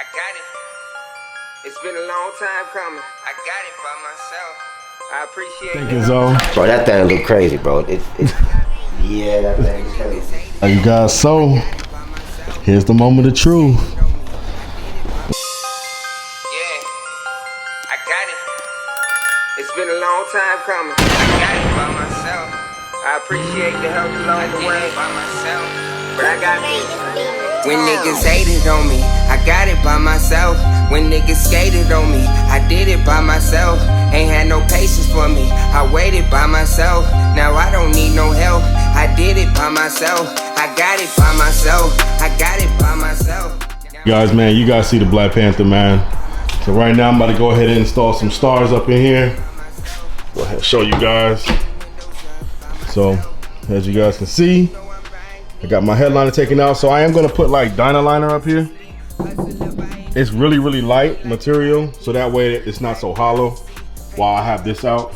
I got it. It's been a long time coming. I got it by myself. I appreciate it. Thank you, Zoe. Bro, that thing look crazy, bro. Yeah, that thing is crazy. You guys, so here's the moment of truth. Yeah, I got it. It's been a long time coming. I got it by myself. I appreciate the help along the way by myself. But I got this. When niggas hated on me, I got it by myself. When niggas skated on me, I did it by myself. Ain't had no patience for me, I waited by myself. Now I don't need no help, I did it by myself. I got it by myself, I got it by myself. Guys, man, you guys see the Black Panther, man. So right now I'm about to go ahead and install some stars up in here. Go ahead and show you guys. So as you guys can see, I got my headliner taken out. So I am gonna put like Dynaliner up here. It's really, really light material, so that way it's not so hollow while I have this out.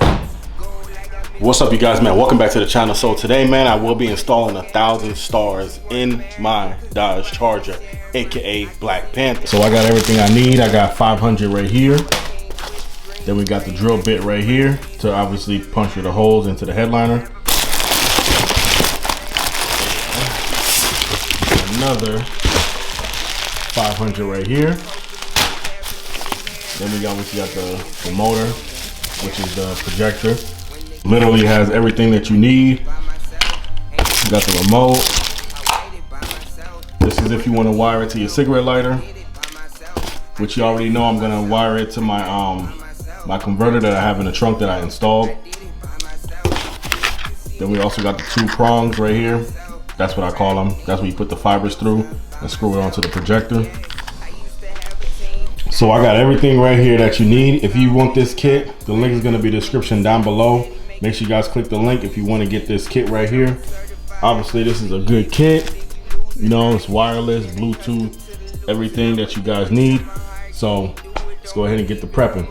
What's up, you guys, man? Welcome back to the channel. So today, man, I will be installing 1,000 stars in my Dodge Charger, aka Black Panther. So I got everything I need. I got 500 right here. Then we got the drill bit right here to obviously puncture the holes into the headliner. Another 500 right here. Then we obviously got the motor, which is the projector. Literally has everything that you need. You got the remote. This is if you want to wire it to your cigarette lighter, which you already know I'm gonna wire it to my my converter that I have in the trunk that I installed. Then we also got the 2 prongs right here. That's what I call them. That's where you put the fibers through and screw it onto the projector. So I got everything right here that you need. If you want this kit, the link is gonna be in the description down below. Make sure you guys click the link if you want to get this kit right here. Obviously, this is a good kit. You know, it's wireless, Bluetooth, everything that you guys need. So let's go ahead and get the prepping.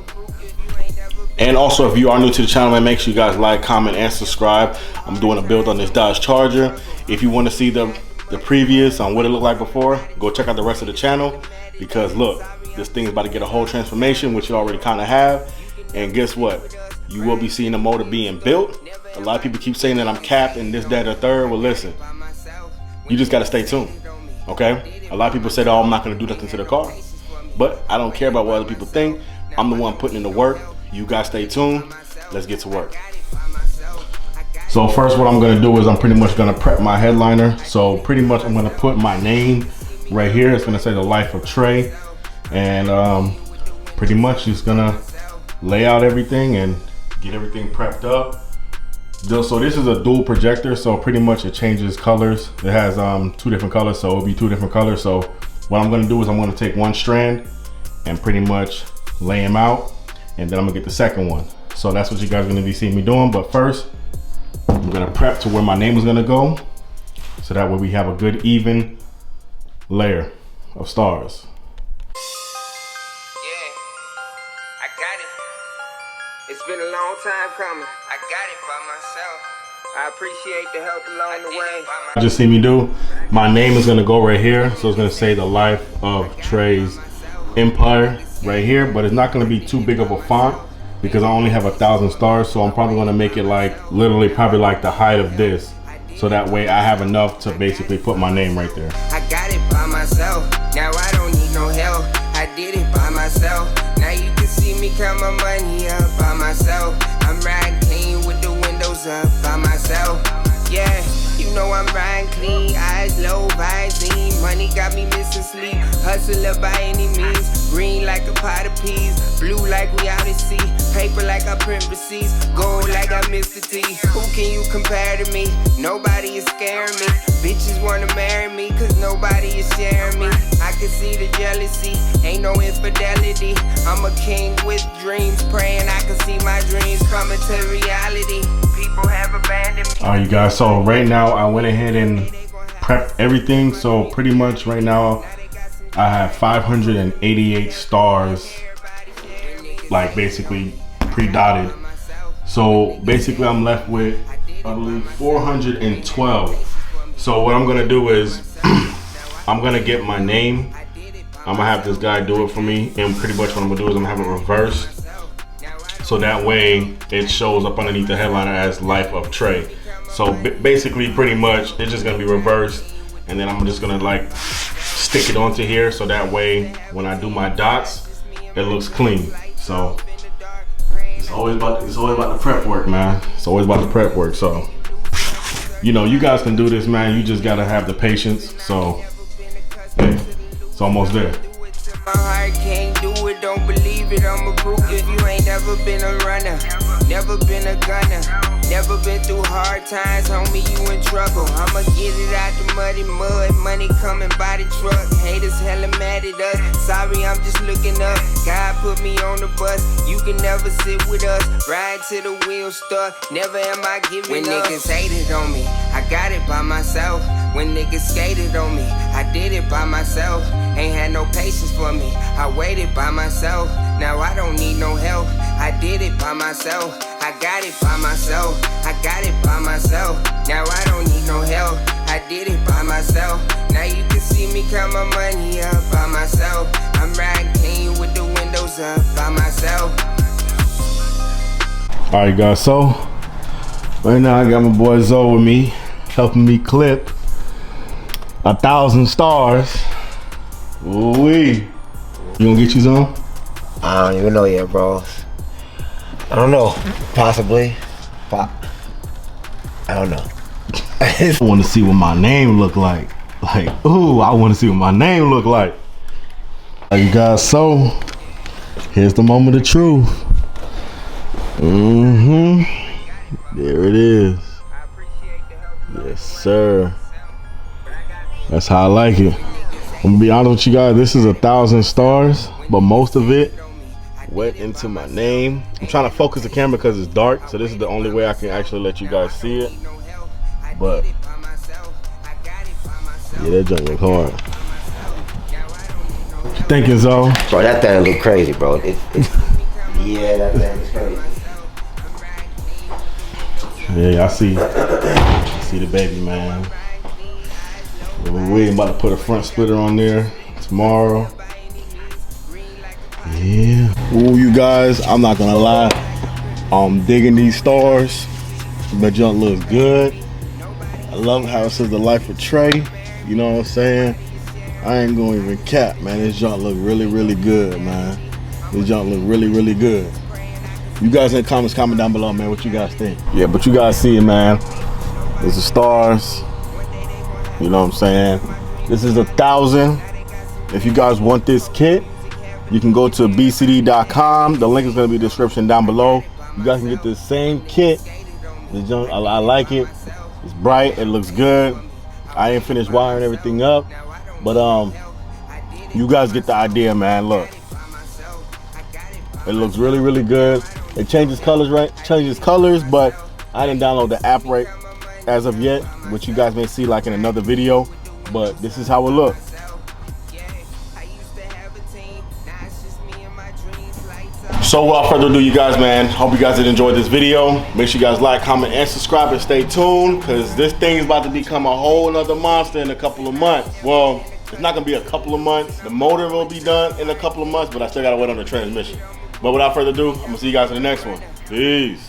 And also, if you are new to the channel, man, make sure you guys like, comment, and subscribe. I'm doing a build on this Dodge Charger. If you want to see the previous on what it looked like before, go check out the rest of the channel, because look, this thing is about to get a whole transformation, which you already kind of have. And guess what? You will be seeing the motor being built. A lot of people keep saying that I'm capped and this, that, or third. Well, listen, you just got to stay tuned, okay? A lot of people said, oh, I'm not going to do nothing to the car. But I don't care about what other people think. I'm the one putting in the work. You guys stay tuned. Let's get to work. So first, what I'm going to do is I'm pretty much going to prep my headliner. So pretty much I'm going to put my name right here. It's going to say the life of Trey. And pretty much just going to lay out everything and get everything prepped up. So this is a dual projector, so pretty much it changes colors. It has 2 different colors, so it'll be 2 different colors. So what I'm gonna do is I'm gonna take one strand and pretty much lay them out, and then I'm gonna get the second one. So that's what you guys are gonna be seeing me doing. But first, I'm gonna prep to where my name is gonna go, so that way we have a good even layer of stars. It's been a long time coming. I got it by myself. I appreciate the help along the way. Just see me do. My name is gonna go right here, so it's gonna say the life of Trey's Empire right here, but it's not gonna be too big of a font because I only have 1,000 stars. So I'm probably gonna make it like literally probably like the height of this, so that way I have enough to basically put my name right there. I got it by myself. Now I don't need no help. I did it by myself. Now you can see me count my money up by myself. I'm riding clean with the windows up by myself. Yeah, you know I'm riding clean, eyes low, Visine. Money got me missing sleep. Hustler by any means. Green like a pot of peas, blue like we out at sea. Paper like I print receipts, gold like I missed the T. Who can you compare to me? Nobody is scaring me. Bitches wanna marry me, cause nobody is sharing me. I can see the jealousy, ain't no infidelity. I'm a king with dreams, praying I can see my dreams coming to reality. People have abandoned me. Alright, you guys, so right now I went ahead and prepped everything. So pretty much right now I have 588 stars, like basically pre-dotted. So basically I'm left with, I believe, 412. So what I'm gonna do is I'm gonna get my name I'm gonna have this guy do it for me, and pretty much what I'm gonna do is I'm gonna have it reversed, so that way it shows up underneath the headliner as Life of Trey. So basically, pretty much, it's just gonna be reversed, and then I'm just gonna like stick it onto here, so that way when I do my dots, it looks clean. So it's always about the prep work, man. It's always about the prep work. So you know, you guys can do this, man. You just gotta have the patience. So yeah, it's almost there. My heart can't do it, don't believe it, I'm a proof. If you ain't never been a runner, never been a gunner, never been through hard times, homie, you in trouble. I'ma get it out the muddy mud, money coming by the truck. Haters hella mad at us, sorry, I'm just looking up. God put me on the bus, you can never sit with us. Ride till the wheels stuck, never am I giving when up. When niggas hated on me, I got it by myself. When niggas skated on me, I did it by myself. Ain't had no patience for me, I waited by myself. Now I don't need no help, I did it by myself. I got it by myself, I got it by myself. Now I don't need no help, I did it by myself. Now you can see me count my money up by myself. I'm riding clean with the windows up by myself. Alright guys, so right now I got my boy Zoe with me, helping me clip 1,000 stars. Ooh-wee. You gonna get you some? I don't even know yet, bro. I don't know. Possibly. I don't know. I want to see what my name look like. Like, ooh, I want to see what my name look like. Alright guys, so here's the moment of truth. There it is. Yes, sir. That's how I like it. I'm gonna be honest with you guys, this is 1,000 stars, but most of it went into my name. I'm trying to focus the camera because it's dark, so this is the only way I can actually let you guys see it. But yeah, that junk look hard. What you thinking, Zoe? Bro, that thing look crazy, bro. Yeah, that thing is crazy. Yeah, I see the baby, man. We're about to put a front splitter on there tomorrow. Yeah. Ooh, you guys, I'm not gonna lie. I'm digging these stars. The junk looks good. I love how it says the Life of Trey. You know what I'm saying? I ain't gonna even cap, man. This junk look really, really good, man. This junk look really, really good. You guys in the comments, comment down below, man, what you guys think. Yeah, but you guys see it, man. There's the stars. You know what I'm saying? This is 1,000. If you guys want this kit, you can go to beesidy.com. The link is gonna be in the description down below. You guys can get this same kit. This junk, I like it. It's bright, it looks good. I ain't finished wiring everything up, but you guys get the idea, man. Look, it looks really, really good. It changes colors, right? Changes colors, but I didn't download the app right as of yet, which you guys may see like in another video, but this is how it looks. So without further ado, you guys, man, hope you guys did enjoy this video. Make sure you guys like, comment, and subscribe, and stay tuned, because this thing is about to become a whole nother monster in a couple of months. Well, it's not gonna be a couple of months. The motor will be done in a couple of months, but I still gotta wait on the transmission. But without further ado, I'm gonna see you guys in the next one. Peace.